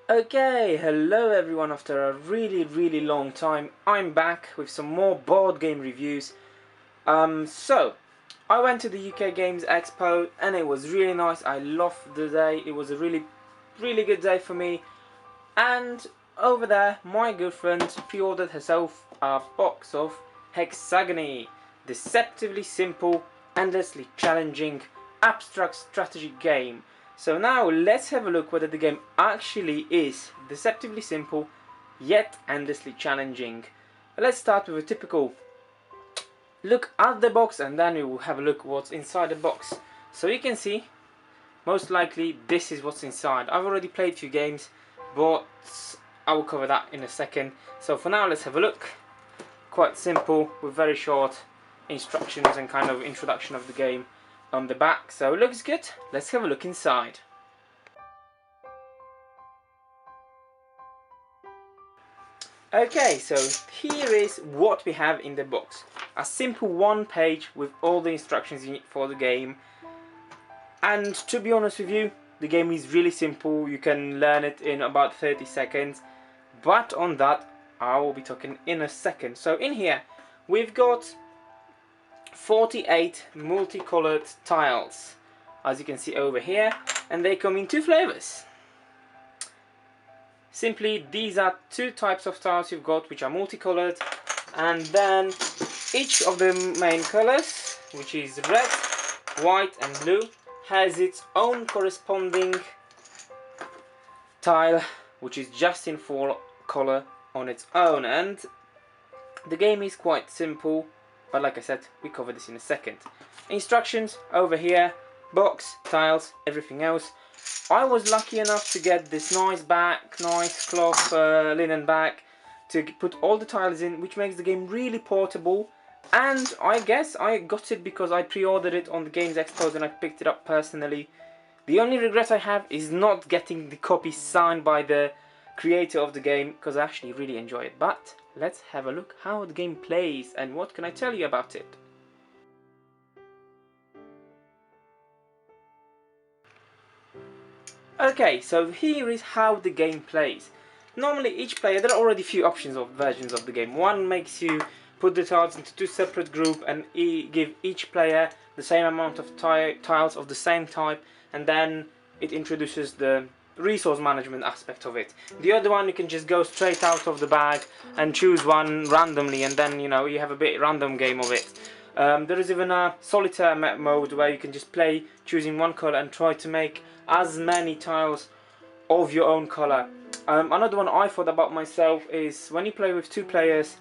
Okay, hello everyone. After a really long time, I'm back with some more board game reviews. So I went to the UK Games Expo and it was really nice. I loved the day. It was a really good day for me. And over there, my girlfriend pre-ordered herself a box of HexAgony, deceptively simple, endlessly challenging, abstract strategy game. So now let's have a look whether the game actually is deceptively simple, yet endlessly challenging. Let's start with a typical look at the box and then we will have a look what's inside the box. So you can see, most likely this is what's inside. I've already played a few games, but I will cover that in a second. So for now, let's have a look. Quite simple, with very short instructions and kind of introduction of the game on the back. So it looks good. Let's have a look inside. Okay, so here is what we have in the box. A simple one page with all the instructions you need for the game. And to be honest with you, the game is really simple. You can learn it in about 30 seconds. But on that, I will be talking in a second. So in here, we've got 48 multicolored tiles, as you can see over here. And they come in two flavors. Simply, these are two types of tiles you've got, which are multicolored. And then each of the main colors, which is red, white and blue, has its own corresponding tile, which is just in full color on its own. And the game is quite simple, but like I said, we cover this in a second. Instructions over here, box, tiles, everything else. I was lucky enough to get this nice cloth linen bag to put all the tiles in, which makes the game really portable. And I guess I got it because I pre-ordered it on the Games Expo and I picked it up personally. The only regret I have is not getting the copy signed by the creator of the game, because I actually really enjoy it. But let's have a look how the game plays and what can I tell you about it. Okay, so here is how the game plays. Normally each player, there are already a few options of versions of the game. One makes you put the tiles into two separate groups and give each player the same amount of tiles of the same type, and then it introduces the resource management aspect of it. The other one, you can just go straight out of the bag and choose one randomly, and then you have a bit random game of it. There is even a solitaire mode where you can just play choosing one color and try to make as many tiles of your own color. Another one I thought about myself is when you play with two players,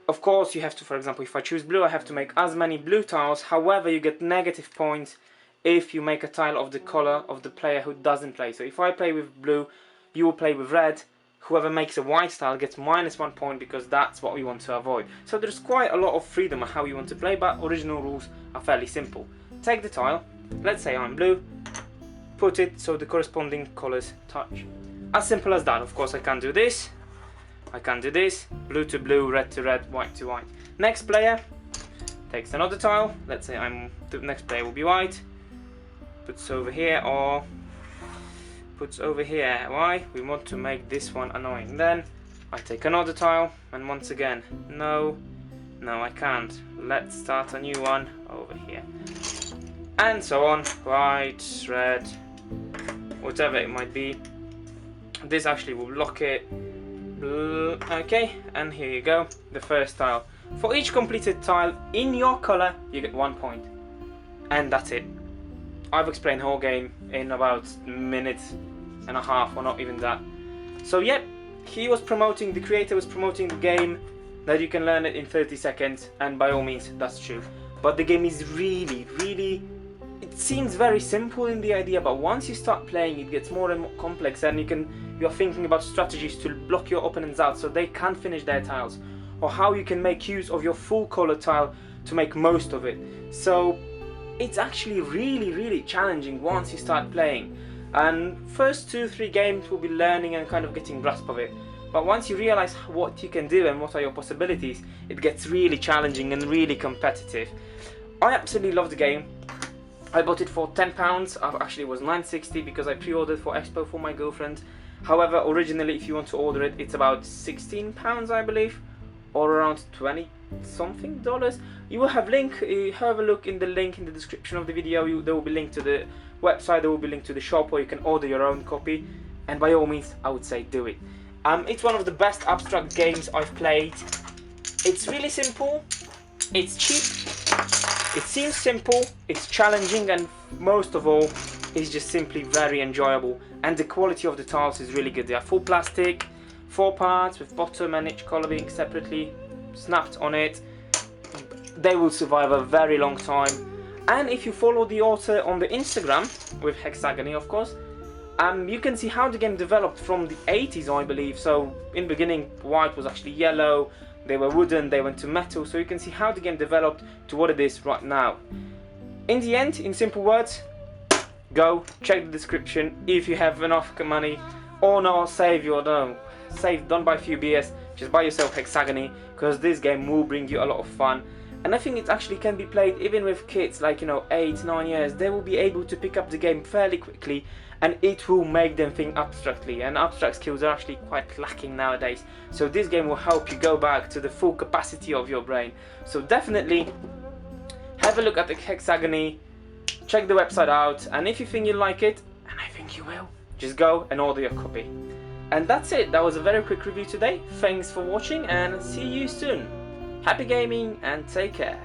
of course you have to, for example, if I choose blue, I have to make as many blue tiles. However, you get negative points if you make a tile of the color of the player who doesn't play. So if I play with blue, you will play with red. Whoever makes a white tile gets -1 point, because that's what we want to avoid. So there's quite a lot of freedom on how you want to play, but original rules are fairly simple. Take the tile, let's say I'm blue, put it so the corresponding colors touch. As simple as that. Of course I can do this, I can do this, blue to blue, red to red, white to white. Next player takes another tile, let's say the next player will be white, puts over here or puts over here. Why? We want to make this one annoying. Then I take another tile and once again, no, I can't. Let's start a new one over here. And so on, white, red, whatever it might be. This actually will block it. Okay, and here you go, the first tile. For each completed tile in your color, you get 1 point. And that's it. I've explained the whole game in about a minute and a half, or not even that. So yep, the creator was promoting the game that you can learn it in 30 seconds, and by all means, that's true. But the game is really, it seems very simple in the idea, but once you start playing, it gets more and more complex, and you're thinking about strategies to block your opponents out so they can't finish their tiles, or how you can make use of your full color tile to make most of it. So it's actually really challenging once you start playing. And first 2-3 games will be learning and kind of getting grasp of it. But once you realize what you can do and what are your possibilities, it gets really challenging and really competitive. I absolutely love the game. I bought it for £10. Actually it was £9.60 because I pre-ordered for Expo for my girlfriend. However, originally if you want to order it, it's about £16 I believe, or around 20 something dollars. You will have have a look in the link in the description of the video. There will be link to the website, there will be link to the shop where you can order your own copy, and by all means I would say do it. It's one of the best abstract games I've played. It's really simple, it's cheap, it seems simple, it's challenging, and most of all, it's just simply very enjoyable. And the quality of the tiles is really good. They are full plastic, 4 parts with bottom and each colour being separately snapped on it. They will survive a very long time. And if you follow the author on the Instagram, with HexAgony of course, you can see how the game developed from the 80s I believe. So in the beginning white was actually yellow, they were wooden, they went to metal, so you can see how the game developed to what it is right now. In the end, in simple words, go check the description. If you have enough money or not, don't buy a few beers, just buy yourself HexAgony, because this game will bring you a lot of fun. And I think it actually can be played even with kids like 8, 9 years. They will be able to pick up the game fairly quickly, and it will make them think abstractly, and abstract skills are actually quite lacking nowadays. So this game will help you go back to the full capacity of your brain. So definitely have a look at the HexAgony, check the website out, and if you think you like it, and I think you will, just go and order your copy. And that's it. That was a very quick review today. Thanks for watching and see you soon. Happy gaming and take care.